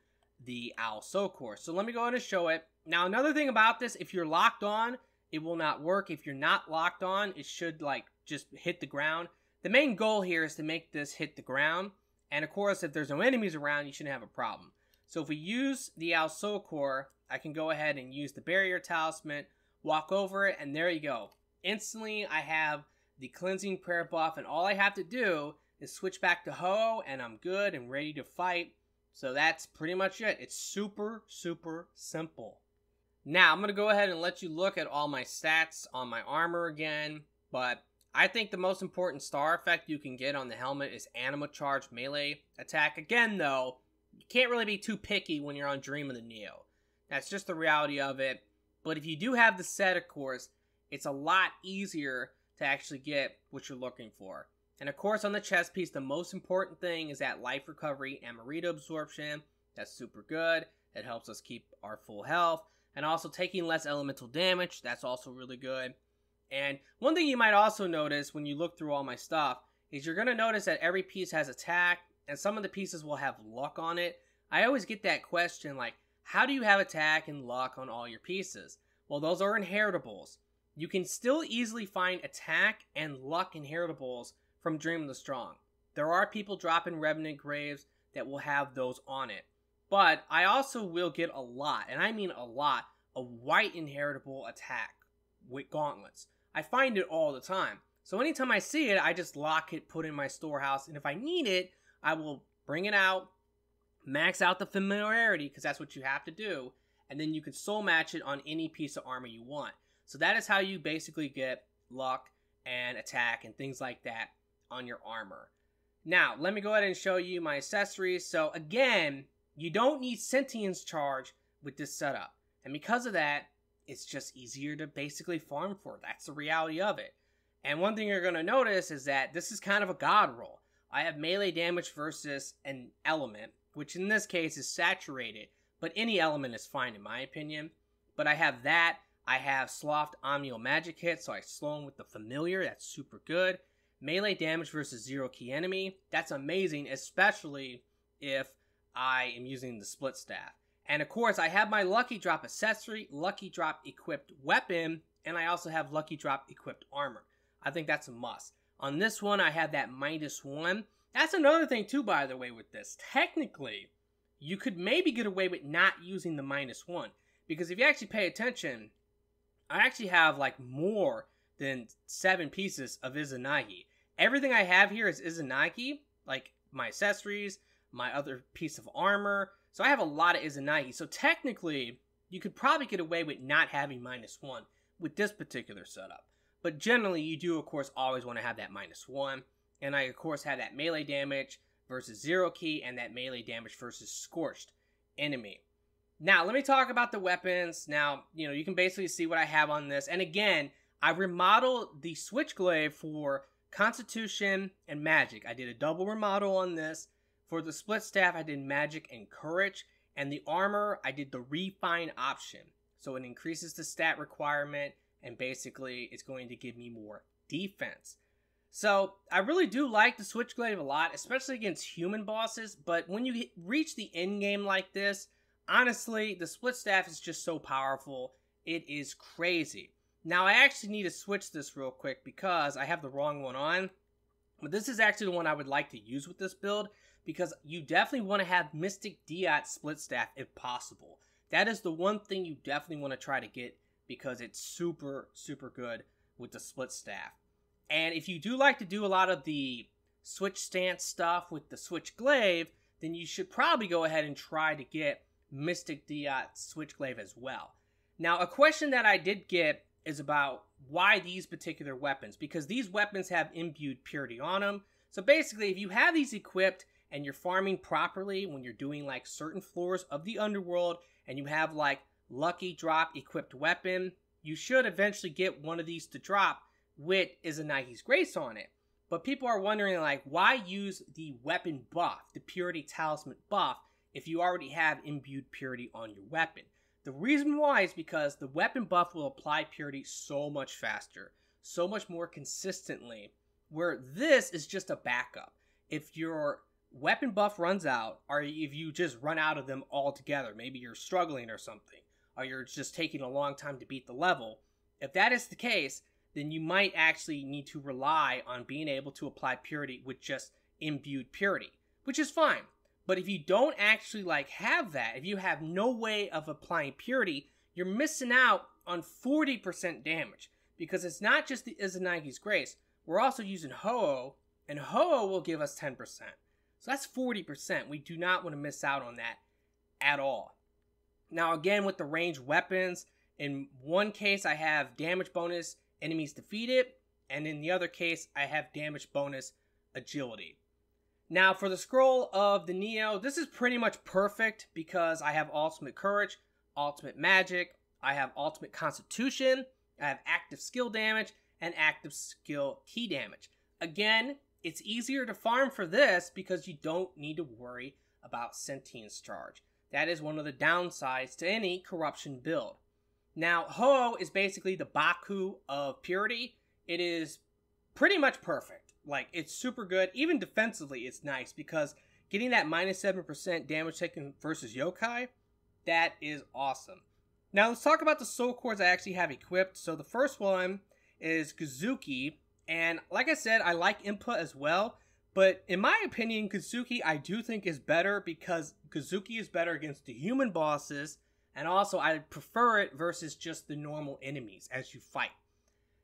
the Owl Soul Core. So let me go ahead and show it. Now, another thing about this, if you're locked on, it will not work. If you're not locked on, it should like just hit the ground. The main goal here is to make this hit the ground. And of course, if there's no enemies around, you shouldn't have a problem. So if we use the Owl Soul Core, I can go ahead and use the Barrier Talisman, walk over it, and there you go. Instantly, I have the Cleansing Prayer buff, and all I have to do is switch back to Ho, and I'm good and ready to fight. So that's pretty much it. It's super, super simple. Now, I'm going to go ahead and let you look at all my stats on my armor again, but I think the most important star effect you can get on the helmet is Anima Charge Melee Attack. Again, though, you can't really be too picky when you're on Dream of the Nioh. That's just the reality of it. But if you do have the set, of course, it's a lot easier to actually get what you're looking for. And of course, on the chest piece, the most important thing is that Life Recovery and Marita Absorption. That's super good. It helps us keep our full health. And also taking less elemental damage, that's also really good. And one thing you might also notice when you look through all my stuff is you're going to notice that every piece has attack, and some of the pieces will have luck on it. I always get that question like, how do you have attack and luck on all your pieces? Well, those are inheritables. You can still easily find attack and luck inheritables from Dream of the Strong. There are people dropping Revenant Graves that will have those on it. But I also will get a lot, and I mean a lot, of white inheritable attack with gauntlets. I find it all the time. So anytime I see it, I just lock it, put it in my storehouse, and if I need it, I will bring it out, max out the familiarity, because that's what you have to do, and then you can soul match it on any piece of armor you want. So that is how you basically get luck and attack and things like that on your armor. Now, let me go ahead and show you my accessories. So again, you don't need Sentience Charge with this setup. And because of that, it's just easier to basically farm for. That's the reality of it. And one thing you're going to notice is that this is kind of a god roll. I have melee damage versus an element, which in this case is saturated. But any element is fine in my opinion. But I have that. I have Sloughed Omnial Magic Hit, so I slow him with the Familiar. That's super good. Melee damage versus zero key enemy. That's amazing, especially if I am using the Split Staff. And of course, I have my Lucky Drop accessory, Lucky Drop equipped weapon, and I also have Lucky Drop equipped armor. I think that's a must. On this one, I have that -1. That's another thing too, by the way, with this. Technically, you could maybe get away with not using the -1. Because if you actually pay attention, I actually have like more than 7 pieces of Izanagi. Everything I have here is Izanagi, like my accessories, my other piece of armor. So I have a lot of Izanagi. So technically, you could probably get away with not having -1 with this particular setup. But generally, you do, of course, always want to have that -1. And I, of course, have that melee damage versus zero key and that melee damage versus scorched enemy. Now, let me talk about the weapons. Now, you can basically see what I have on this. And again, I remodeled the Switchglaive for Constitution and Magic. I did a double remodel on this. For the Split Staff, I did Magic and Courage. And the armor, I did the Refine option. So it increases the stat requirement and basically it's going to give me more defense. So I really do like the Switchblade a lot, especially against human bosses, but when you reach the end game like this, honestly, the split staff is just so powerful. It is crazy. Now I actually need to switch this real quick because I have the wrong one on, but this is actually the one I would like to use with this build because you definitely want to have Mystic Diot split staff if possible. That is the one thing you definitely want to try to get because it's super, super good with the split staff. And if you do like to do a lot of the switch stance stuff with the switch glaive, then you should probably go ahead and try to get Mystic Diot switch glaive as well. Now, a question that I did get is about why these particular weapons, because these weapons have imbued purity on them. So basically, if you have these equipped and you're farming properly when you're doing like certain floors of the Underworld and you have like lucky drop equipped weapon, you should eventually get one of these to drop with Izanagi's Grace on it. But people are wondering like, why use the weapon buff, the purity talisman buff, if you already have imbued purity on your weapon? The reason why is because the weapon buff will apply purity so much faster, so much more consistently, where this is just a backup. If your weapon buff runs out, or if you just run out of them altogether, maybe you're struggling or something, or you're just taking a long time to beat the level, if that is the case, then you might actually need to rely on being able to apply purity with just imbued purity, which is fine. But if you don't actually like have that, if you have no way of applying purity, you're missing out on 40% damage. Because it's not just the Izanagi's Grace, we're also using Ho-Oh, and Ho-Oh will give us 10%. So that's 40%. We do not want to miss out on that at all. Now again, with the ranged weapons, in one case I have damage bonus enemies defeated, and in the other case I have damage bonus agility. Now for the scroll of the Nioh, this is pretty much perfect because I have ultimate courage, ultimate magic, I have ultimate constitution, I have active skill damage, and active skill key damage. Again, it's easier to farm for this because you don't need to worry about sentience charge. That is one of the downsides to any corruption build. Now, Ho-Oh is basically the Baku of purity. It is pretty much perfect. Like, it's super good. Even defensively, it's nice because getting that minus 7% damage taken versus yokai, that is awesome. Now, let's talk about the soul cores I actually have equipped. So, the first one is Kazuki. And like I said, I like Impa as well. But in my opinion, Kazuki I do think is better because Kazuki is better against the human bosses. And also, I prefer it versus just the normal enemies as you fight.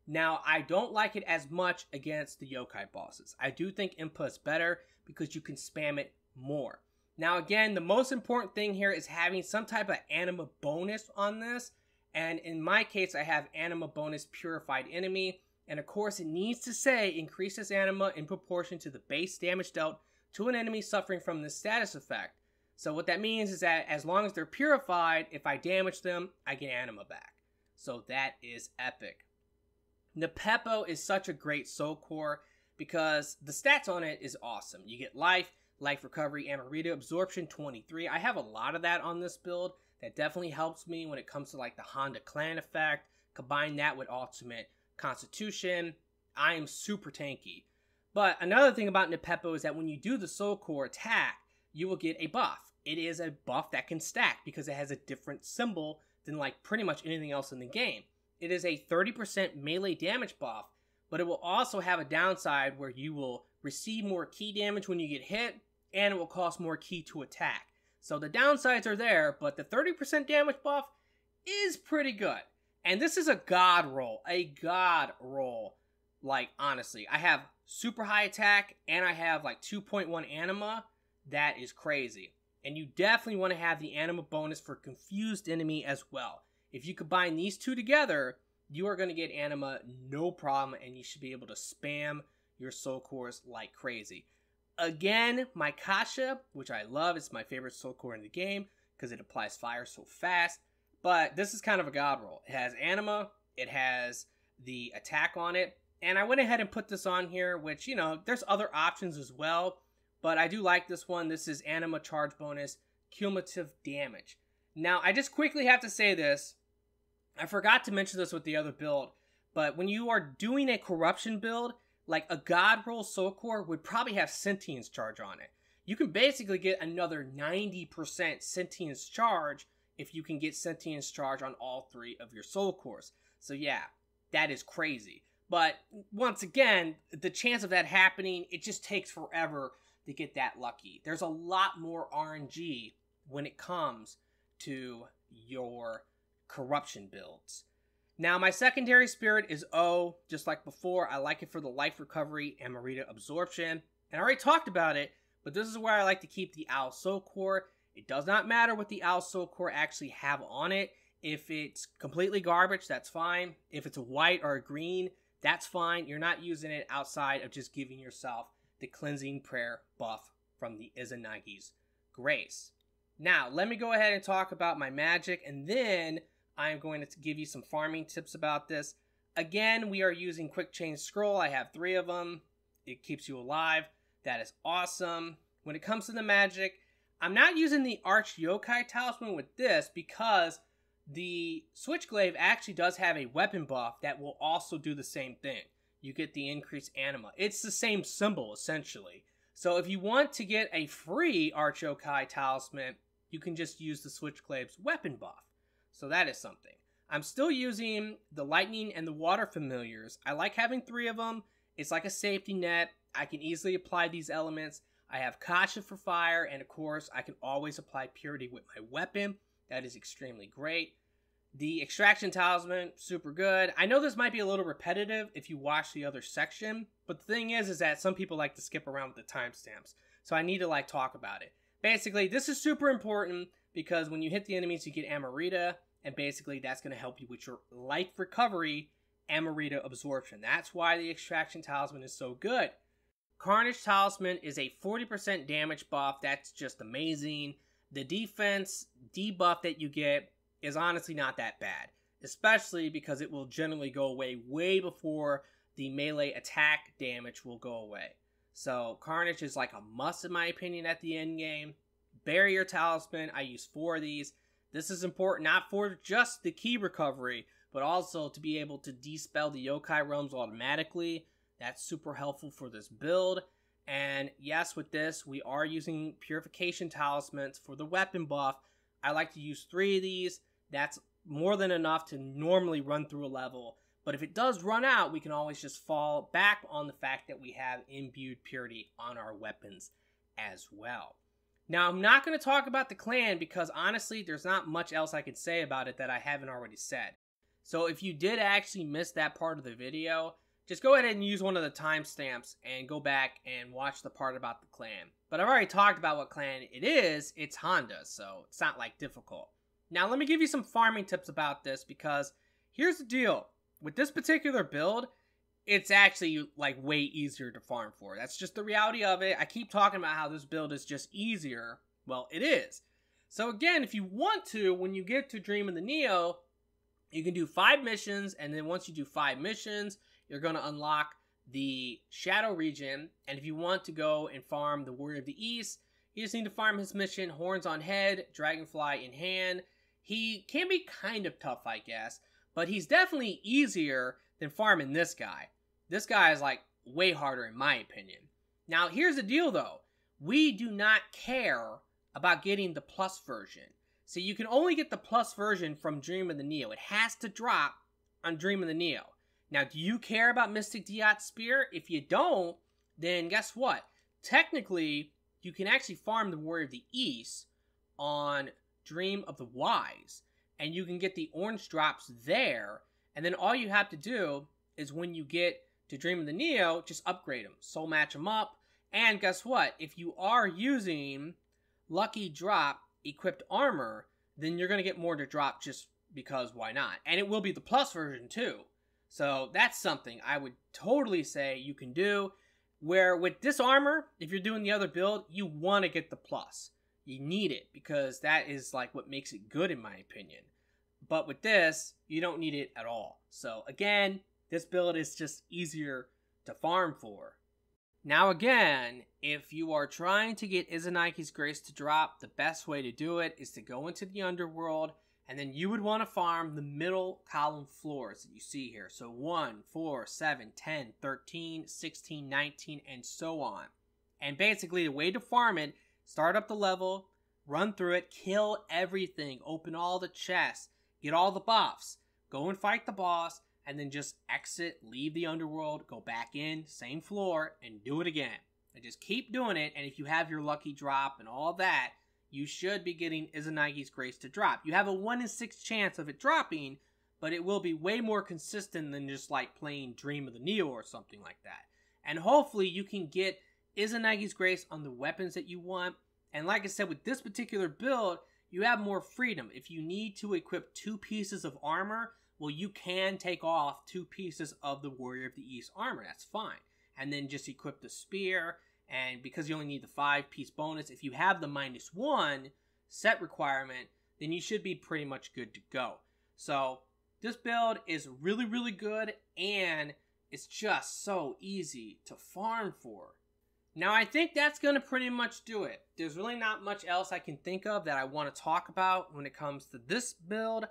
Now, I don't like it as much against the yokai bosses. I do think Impa is better because you can spam it more. Now, again, the most important thing here is having some type of anima bonus on this. And in my case, I have anima bonus purified enemy. And of course, it needs to say increases anima in proportion to the base damage dealt to an enemy suffering from this status effect. So what that means is that as long as they're purified, if I damage them, I get anima back. So that is epic. Nepeppo is such a great soul core because the stats on it is awesome. You get life recovery, Amarita, absorption 23. I have a lot of that on this build. That definitely helps me when it comes to like the Honda clan effect. Combine that with ultimate constitution. I am super tanky. But another thing about Nepeppo is that when you do the soul core attack, you will get a buff. It is a buff that can stack because it has a different symbol than like pretty much anything else in the game. It is a 30% melee damage buff, but it will also have a downside where you will receive more key damage when you get hit, and it will cost more key to attack. So the downsides are there, but the 30% damage buff is pretty good. And this is a god roll. Like, honestly, I have super high attack, and I have like 2.1 anima. That is crazy. And you definitely want to have the anima bonus for confused enemy as well. If you combine these two together, you are going to get anima no problem, and you should be able to spam your soul cores like crazy. Again, my Kasha, which I love, it's my favorite soul core in the game because it applies fire so fast. But this is kind of a god roll. It has anima, it has the attack on it, and I went ahead and put this on here, which, you know, there's other options as well, but I do like this one. This is anima charge bonus, cumulative damage. Now, I just quickly have to say this. I forgot to mention this with the other build, but when you are doing a corruption build, like a God Roll Soul Core would probably have Sentience Charge on it. You can basically get another 90% Sentience Charge if you can get Sentience Charge on all 3 of your Soul Cores. So yeah, that is crazy. But once again, the chance of that happening, it just takes forever to get that lucky. There's a lot more RNG when it comes to your corruption builds. Now, my secondary spirit is O, just like before. I like it for the life recovery and Marita absorption. And I already talked about it, but this is where I like to keep the Owl Soul Core. It does not matter what the Owl Soul Core actually have on it. If it's completely garbage, that's fine. If it's a white or a green, that's fine. You're not using it outside of just giving yourself the cleansing prayer buff from the Izanagi's Grace. Now, let me go ahead and talk about my magic, and then I'm going to give you some farming tips about this. Again, we are using Quick Change Scroll. I have 3 of them. It keeps you alive. That is awesome. When it comes to the magic, I'm not using the Arch Yokai Talisman with this because the Switchglaive actually does have a weapon buff that will also do the same thing. You get the increased anima. It's the same symbol, essentially. So if you want to get a free Arch Yokai Talisman, you can just use the Switchglaive's weapon buff. So that is something. I'm still using the Lightning and the Water Familiars. I like having 3 of them. It's like a safety net. I can easily apply these elements. I have Kasha for fire, and of course, I can always apply Purity with my weapon. That is extremely great. The Extraction Talisman, super good. I know this might be a little repetitive if you watch the other section, but the thing is that some people like to skip around with the timestamps. So I need to talk about it. Basically, this is super important because when you hit the enemies, you get Amarita, and basically that's going to help you with your life recovery and Marita absorption. That's why the Extraction Talisman is so good. Carnage Talisman is a 40% damage buff. That's just amazing. The defense debuff that you get is honestly not that bad, especially because it will generally go away way before the melee attack damage will go away. So Carnage is like a must in my opinion at the end game. Barrier Talisman, I use 4 of these. This is important not for just the key recovery, but also to be able to dispel the yokai realms automatically. That's super helpful for this build. And yes, with this, we are using Purification Talismans for the weapon buff. I like to use 3 of these. That's more than enough to normally run through a level. But if it does run out, we can always just fall back on the fact that we have imbued purity on our weapons as well. Now, I'm not going to talk about the clan because honestly, there's not much else I can say about it that I haven't already said. So if you did actually miss that part of the video, just go ahead and use one of the timestamps and go back and watch the part about the clan. But I've already talked about what clan it is. It's Honda, so it's not difficult. Now, let me give you some farming tips about this because here's the deal. With this particular build, it's actually way easier to farm for. That's just the reality of it. I keep talking about how this build is just easier. Well, it is. So again, if you want to, when you get to Dream of the Nioh, you can do 5 missions, and then once you do 5 missions, you're going to unlock the Shadow region. And if you want to go and farm the Warrior of the East, you just need to farm his mission, Horns on Head, Dragonfly in Hand. He can be kind of tough, I guess, but he's definitely easier than farming this guy. This guy is way harder in my opinion. Now, here's the deal though. We do not care about getting the plus version. So you can only get the plus version from Dream of the Nioh. It has to drop on Dream of the Nioh. Now, do you care about Mystic Diot Spear? If you don't, then guess what? Technically, you can actually farm the Warrior of the East on Dream of the Wise, and you can get the orange drops there, and then all you have to do is when you get to Dream of the Nioh, just upgrade them, soul match them up, and guess what? If you are using Lucky Drop equipped armor, then you're going to get more to drop just because why not? And it will be the plus version too. So that's something I would totally say you can do, where with this armor, if you're doing the other build, you want to get the plus. You need it because that is what makes it good in my opinion. But with this, you don't need it at all. So again, this build is just easier to farm for. Now again, if you are trying to get Izanagi's Grace to drop, the best way to do it is to go into the Underworld And then you would want to farm the middle column floors that you see here. So 1, 4, 7, 10, 13, 16, 19, and so on. And basically the way to farm it, start up the level, run through it, kill everything, open all the chests, get all the buffs, go and fight the boss, and then just exit, leave the underworld, go back in, same floor, and do it again. And just keep doing it, and if you have your lucky drop and all that, you should be getting Izanagi's Grace to drop. You have a 1 in 6 chance of it dropping, but it will be way more consistent than just like playing Dream of the Nioh or something like that. And hopefully you can get Izanagi's Grace on the weapons that you want. And like I said, with this particular build, you have more freedom. If you need to equip 2 pieces of armor, well, you can take off 2 pieces of the Warrior of the East armor. That's fine. And then just equip the spear. And because you only need the 5-piece bonus, if you have the -1 set requirement, then you should be pretty much good to go. So this build is really, really good, and it's just so easy to farm for. Now, I think that's going to pretty much do it. There's really not much else I can think of that I want to talk about when it comes to this build.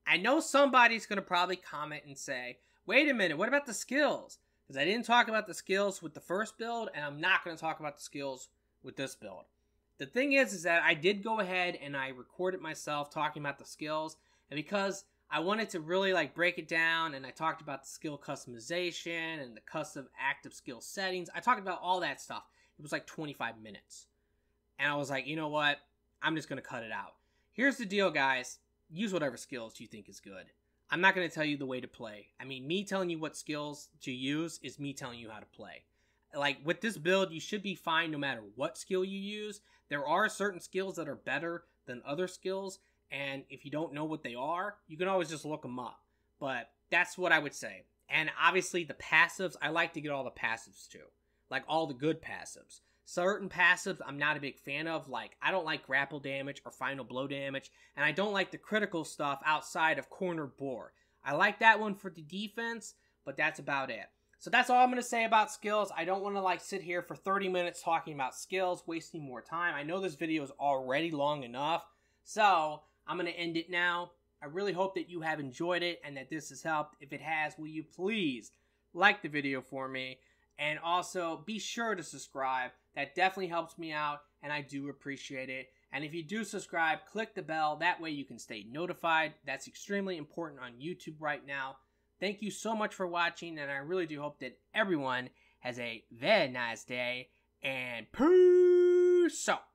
I know somebody's going to probably comment and say, wait a minute, what about the skills? Because I didn't talk about the skills with the first build, and I'm not going to talk about the skills with this build. The thing is that I did go ahead and I recorded myself talking about the skills, and because I wanted to really like break it down, and I talked about the skill customization and the custom active skill settings. I talked about all that stuff. It was like 25 minutes. And I was like, you know what? I'm just going to cut it out. Here's the deal, guys. Use whatever skills you think is good. I'm not going to tell you the way to play. I mean, me telling you what skills to use is me telling you how to play. Like, with this build, you should be fine no matter what skill you use. There are certain skills that are better than other skills, and if you don't know what they are, you can always just look them up. But that's what I would say. And obviously, the passives, I like to get all the passives too. Like, all the good passives. Certain passives I'm not a big fan of, like I don't like grapple damage or final blow damage, and I don't like the critical stuff outside of corner bore. I like that one for the defense, but that's about it. So that's all I'm going to say about skills. I don't want to like sit here for 30 minutes talking about skills, wasting more time. I know this video is already long enough, so I'm going to end it now. I really hope that you have enjoyed it and that this has helped. If it has, will you please like the video for me? And also, be sure to subscribe. That definitely helps me out, and I do appreciate it. And if you do subscribe, click the bell. That way you can stay notified. That's extremely important on YouTube right now. Thank you so much for watching, and I really do hope that everyone has a very nice day. And peace out.